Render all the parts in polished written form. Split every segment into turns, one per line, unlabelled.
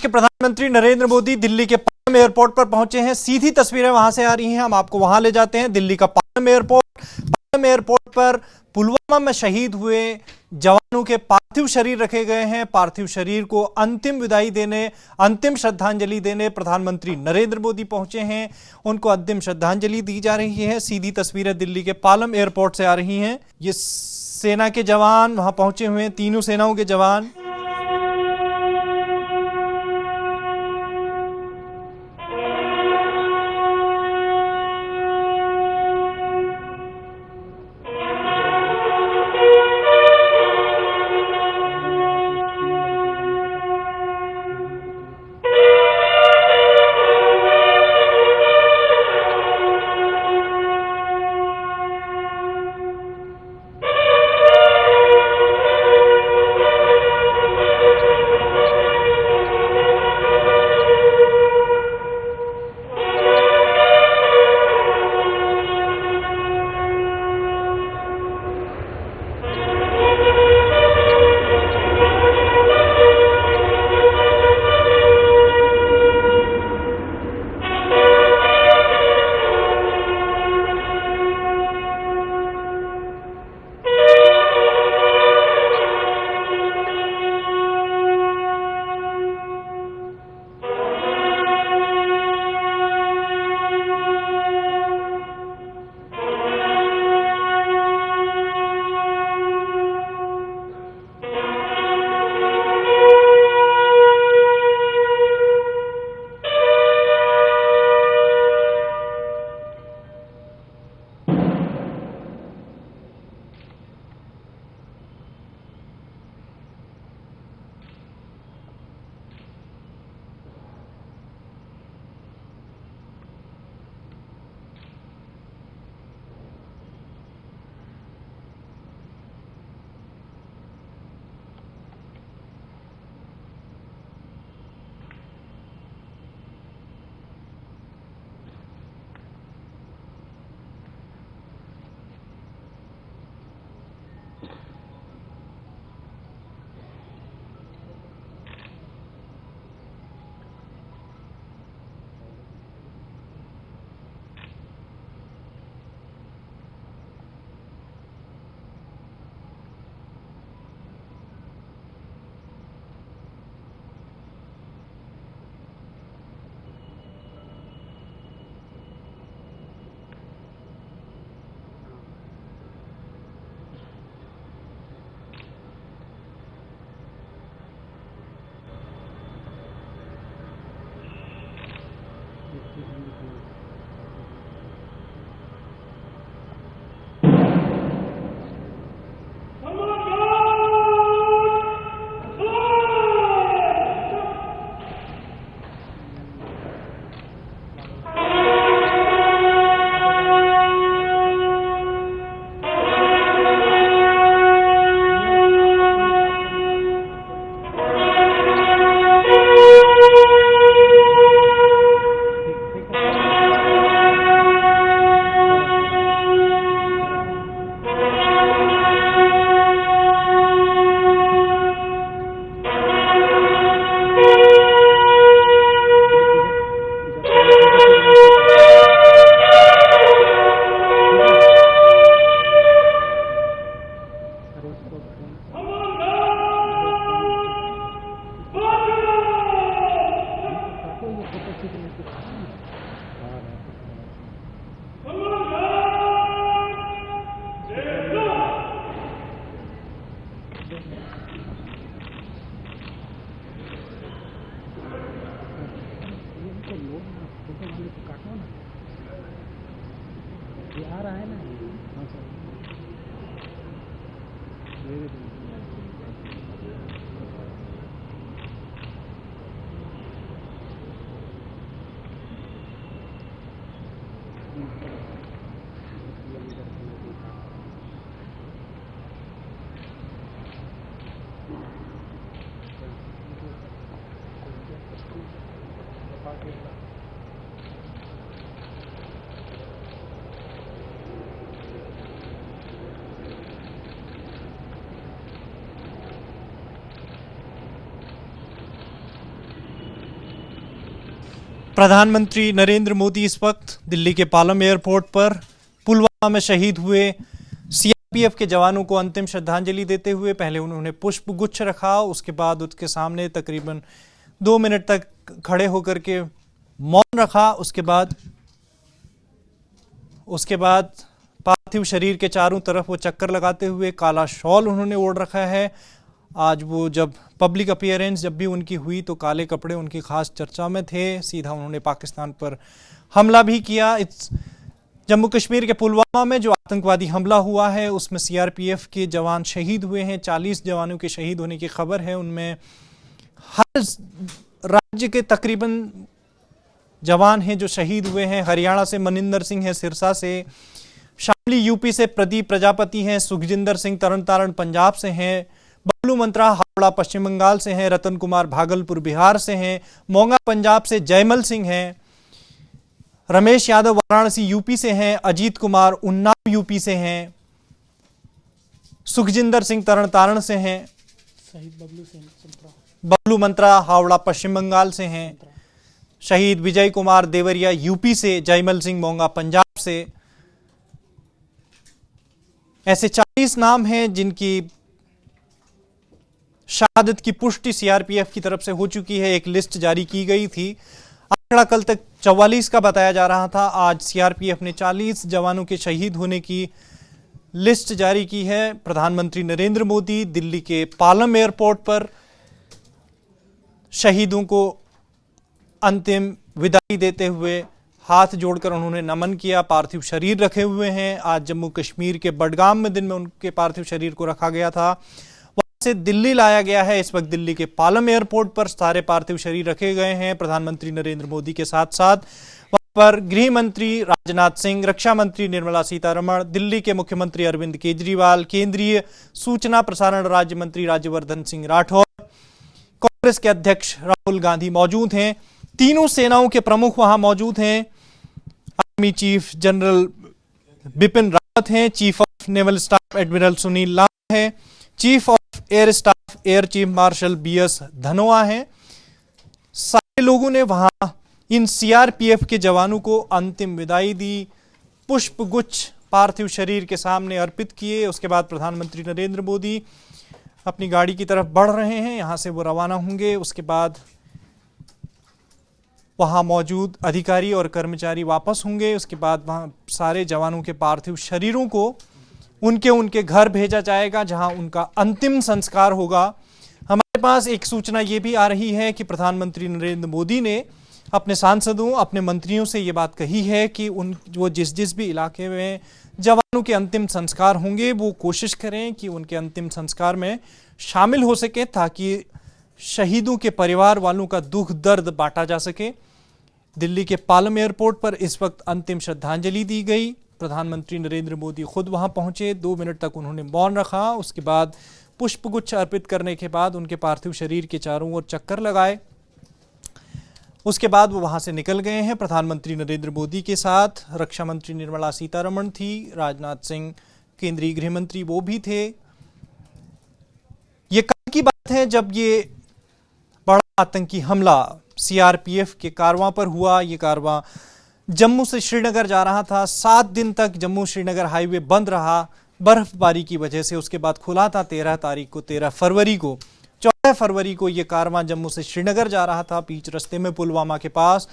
के प्रधानमंत्री नरेंद्र मोदी दिल्ली के पालम एयरपोर्ट पर पहुंचे हैं। सीधी तस्वीरें वहां से आ रही हैं, हम आपको वहां ले जाते हैं। दिल्ली का पालम एयरपोर्ट पर पुलवामा में शहीद हुए जवानों के पार्थिव शरीर रखे गए हैं। पार्थिव शरीर को अंतिम विदाई देने, अंतिम श्रद्धांजलि देने प्रधानमंत्री नरेंद्र मोदी पहुंचे हैं। उनको अंतिम श्रद्धांजलि दी जा रही है। सीधी तस्वीरें दिल्ली के पालम एयरपोर्ट से आ रही हैं। ये सेना के जवान वहां पहुंचे हुए हैं, तीनों सेनाओं के जवान।
आ रहा है ना।
प्रधानमंत्री नरेंद्र मोदी इस वक्त दिल्ली के पालम एयरपोर्ट पर पुलवामा में शहीद हुए सीआरपीएफ के जवानों को अंतिम श्रद्धांजलि देते हुए पहले उन्होंने पुष्प गुच्छ रखा, उसके बाद उसके सामने तकरीबन 2 मिनट तक खड़े होकर के मौन रखा। उसके बाद पार्थिव शरीर के चारों तरफ वो चक्कर लगाते हुए काला शॉल उन्होंने ओढ़ रखा है। आज वो जब पब्लिक अपीयरेंस जब भी उनकी हुई तो काले कपड़े उनकी खास चर्चा में थे। सीधा उन्होंने पाकिस्तान पर हमला भी किया। इस जम्मू कश्मीर के पुलवामा में जो आतंकवादी हमला हुआ है उसमें सीआरपीएफ के जवान शहीद हुए हैं। 40 जवानों के शहीद होने की खबर है। उनमें हर राज्य के तकरीबन जवान हैं जो शहीद हुए हैं। हरियाणा से मनिंदर सिंह है, सिरसा से, शामली यूपी से प्रदीप प्रजापति हैं, सुखजिंदर सिंह तरन पंजाब से हैं, बबलू मंत्रा हावड़ा पश्चिम बंगाल से हैं, रतन कुमार भागलपुर बिहार से हैं, मोंगा पंजाब से जयमल सिंह हैं, रमेश यादव वाराणसी यूपी से हैं, अजीत कुमार उन्नाव यूपी से हैं, सुखजिंदर सिंह तरन से हैं,
शहीद
बबलू मंत्रा हावड़ा पश्चिम बंगाल से हैं, शहीद विजय कुमार देवरिया यूपी से, जयमल सिंह मोंगा पंजाब से। ऐसे 40 नाम हैं जिनकी शहादत की पुष्टि सीआरपीएफ की तरफ से हो चुकी है। एक लिस्ट जारी की गई थी। आंकड़ा कल तक 44 का बताया जा रहा था। आज सीआरपीएफ ने 40 जवानों के शहीद होने की लिस्ट जारी की है। प्रधानमंत्री नरेंद्र मोदी दिल्ली के पालम एयरपोर्ट पर शहीदों को अंतिम विदाई देते हुए हाथ जोड़कर उन्होंने नमन किया। पार्थिव शरीर रखे हुए हैं। आज जम्मू कश्मीर के बडगाम में दिन में उनके पार्थिव शरीर को रखा गया था, वहां से दिल्ली लाया गया है। इस वक्त दिल्ली के पालम एयरपोर्ट पर सारे पार्थिव शरीर रखे गए हैं। प्रधानमंत्री नरेंद्र मोदी के साथ साथ वहां पर गृह मंत्री राजनाथ सिंह, रक्षा मंत्री निर्मला सीतारमण, दिल्ली के मुख्यमंत्री अरविंद केजरीवाल, केंद्रीय सूचना प्रसारण राज्य मंत्री राज्यवर्धन सिंह राठौर, कांग्रेस के अध्यक्ष राहुल गांधी मौजूद हैं। तीनों सेनाओं के प्रमुख वहां मौजूद हैं। Army chief general Bipin Rawat हैं, chief of naval staff admiral Sunil Lanba है, chief of air staff air chief marshal BS Dhanoa हैं। सारे लोगों ने वहां इन सीआरपीएफ के जवानों को अंतिम विदाई दी, पुष्प गुच्छ पार्थिव शरीर के सामने अर्पित किए। उसके बाद प्रधानमंत्री नरेंद्र मोदी अपनी गाड़ी की तरफ बढ़ रहे हैं। यहां से वो रवाना होंगे। उसके बाद वहां मौजूद अधिकारी और कर्मचारी वापस होंगे। उसके बाद वहां सारे जवानों के पार्थिव शरीरों को उनके घर भेजा जाएगा जहां उनका अंतिम संस्कार होगा। हमारे पास एक सूचना ये भी आ रही है कि प्रधानमंत्री नरेंद्र मोदी ने अपने सांसदों, अपने मंत्रियों से ये बात कही है कि वो जिस भी इलाके में जवानों के अंतिम संस्कार होंगे वो कोशिश करें कि उनके अंतिम संस्कार में शामिल हो सके, ताकि शहीदों के परिवार वालों का दुख दर्द बांटा जा सके। दिल्ली के पालम एयरपोर्ट पर इस वक्त अंतिम श्रद्धांजलि दी गई। प्रधानमंत्री नरेंद्र मोदी खुद वहां पहुंचे। 2 मिनट तक उन्होंने मौन रखा। उसके बाद पुष्पगुच्छ अर्पित करने के बाद उनके पार्थिव शरीर के चारों ओर चक्कर लगाए। उसके बाद वो वहां से निकल गए हैं। प्रधानमंत्री नरेंद्र मोदी के साथ रक्षा मंत्री निर्मला सीतारमण थी, राजनाथ सिंह केंद्रीय गृह मंत्री वो भी थे। ये कल की बात है जब ये बड़ा आतंकी हमला सीआरपीएफ के कारवां पर हुआ। ये कारवां जम्मू से श्रीनगर जा रहा था। 7 दिन तक जम्मू श्रीनगर हाईवे बंद रहा बर्फबारी की वजह से। उसके बाद खुला था 13 फरवरी को। 14 फरवरी को ये कारवां जम्मू से श्रीनगर जा रहा था। बीच रास्ते में पुलवामा के पास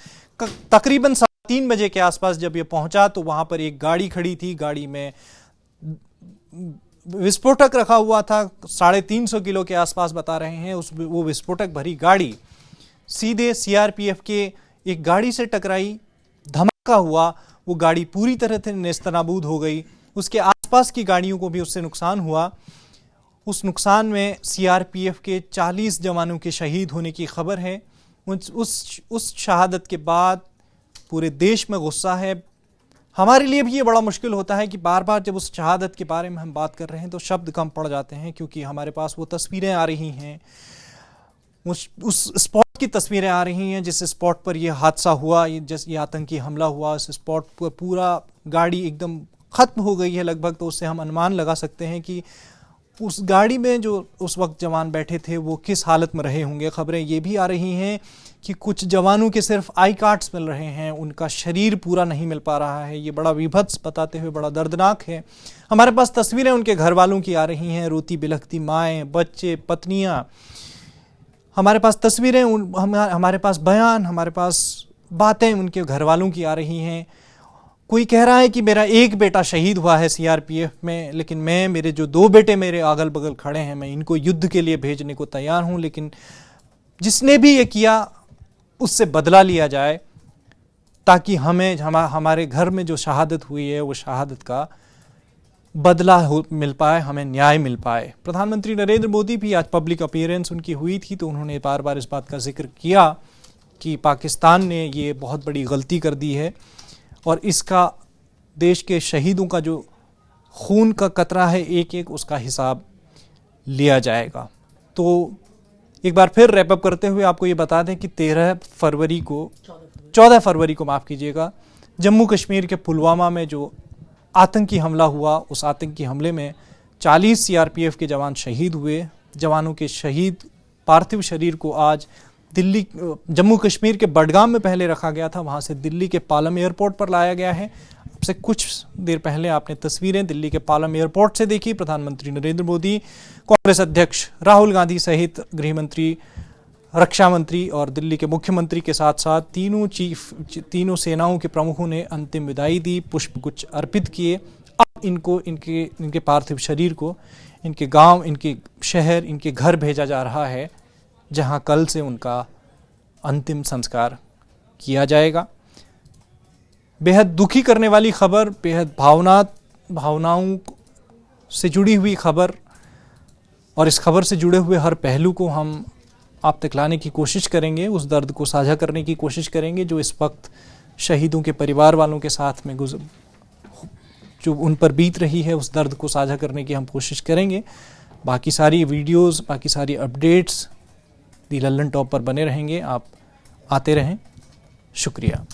तकरीबन 3:15 बजे के आसपास जब ये पहुंचा तो वहां पर एक गाड़ी खड़ी थी। गाड़ी में विस्फोटक रखा हुआ था। 350 किलो के आसपास बता रहे हैं। वो विस्फोटक भरी गाड़ी सीधे सीआरपीएफ के एक गाड़ी से टकराई, धमाका हुआ। वो गाड़ी पूरी तरह से नेस्तनाबूद हो गई। उसके आसपास की गाड़ियों को भी उससे नुकसान हुआ। उस नुकसान में सीआरपीएफ के 40 जवानों के शहीद होने की खबर है। उस शहादत के बाद पूरे देश में गुस्सा है। हमारे लिए भी ये बड़ा मुश्किल होता है कि बार बार जब उस शहादत के बारे में हम बात कर रहे हैं तो शब्द कम पड़ जाते हैं, क्योंकि हमारे पास वो तस्वीरें आ रही हैं, उस स्पॉट की तस्वीरें आ रही हैं जिस स्पॉट पर ये हादसा हुआ, ये आतंकी हमला हुआ। उस स्पॉट पर पूरा गाड़ी एकदम ख़त्म हो गई है लगभग। तो उससे हम अनुमान लगा सकते हैं कि उस गाड़ी में जो उस वक्त जवान बैठे थे वो किस हालत में रहे होंगे। खबरें ये भी आ रही हैं कि कुछ जवानों के सिर्फ आई कार्ड्स मिल रहे हैं, उनका शरीर पूरा नहीं मिल पा रहा है। ये बड़ा विभत्स बताते हुए बड़ा दर्दनाक है। हमारे पास तस्वीरें उनके घर वालों की आ रही हैं, रोती बिलखती माएँ, बच्चे, पत्नियाँ। हमारे पास तस्वीरें, हमारे पास बयान, हमारे पास बातें उनके घर वालों की आ रही हैं। कोई कह रहा है कि मेरा एक बेटा शहीद हुआ है सीआरपीएफ में, लेकिन मेरे जो 2 बेटे मेरे अगल बगल खड़े हैं, मैं इनको युद्ध के लिए भेजने को तैयार हूं। लेकिन जिसने भी ये किया उससे बदला लिया जाए, ताकि हमारे घर में जो शहादत हुई है वो शहादत का बदला मिल पाए, हमें न्याय मिल पाए। प्रधानमंत्री नरेंद्र मोदी भी आज पब्लिक अपीयरेंस उनकी हुई थी, तो उन्होंने बार बार इस बात का जिक्र किया कि पाकिस्तान ने ये बहुत बड़ी गलती कर दी है और इसका देश के शहीदों का जो खून का कतरा है एक एक उसका हिसाब लिया जाएगा। तो एक बार फिर रैप अप करते हुए आपको ये बता दें कि 14 फरवरी को माफ़ कीजिएगा, जम्मू कश्मीर के पुलवामा में जो आतंकी हमला हुआ, उस आतंकी हमले में 40 सीआरपीएफ के जवान शहीद हुए। जवानों के शहीद पार्थिव शरीर को आज दिल्ली, जम्मू कश्मीर के बडगाम में पहले रखा गया था, वहाँ से दिल्ली के पालम एयरपोर्ट पर लाया गया है। अब से कुछ देर पहले आपने तस्वीरें दिल्ली के पालम एयरपोर्ट से देखी। प्रधानमंत्री नरेंद्र मोदी, कांग्रेस अध्यक्ष राहुल गांधी सहित गृह मंत्री, रक्षा मंत्री और दिल्ली के मुख्यमंत्री के साथ साथ तीनों सेनाओं के प्रमुखों ने अंतिम विदाई दी, पुष्पगुच्छ अर्पित किए। अब इनके पार्थिव शरीर को इनके गांव, इनके शहर, इनके घर भेजा जा रहा है, जहां कल से उनका अंतिम संस्कार किया जाएगा। बेहद दुखी करने वाली खबर, बेहद भावनाओं से जुड़ी हुई खबर, और इस खबर से जुड़े हुए हर पहलू को हम आप तक लाने की कोशिश करेंगे, उस दर्द को साझा करने की कोशिश करेंगे जो इस वक्त शहीदों के परिवार वालों के साथ में जो उन पर बीत रही है, उस दर्द को साझा करने की हम कोशिश करेंगे। बाकी सारी वीडियोस, बाकी सारी अपडेट्स दी लल्लन टॉप पर बने रहेंगे। आप आते रहें। शुक्रिया।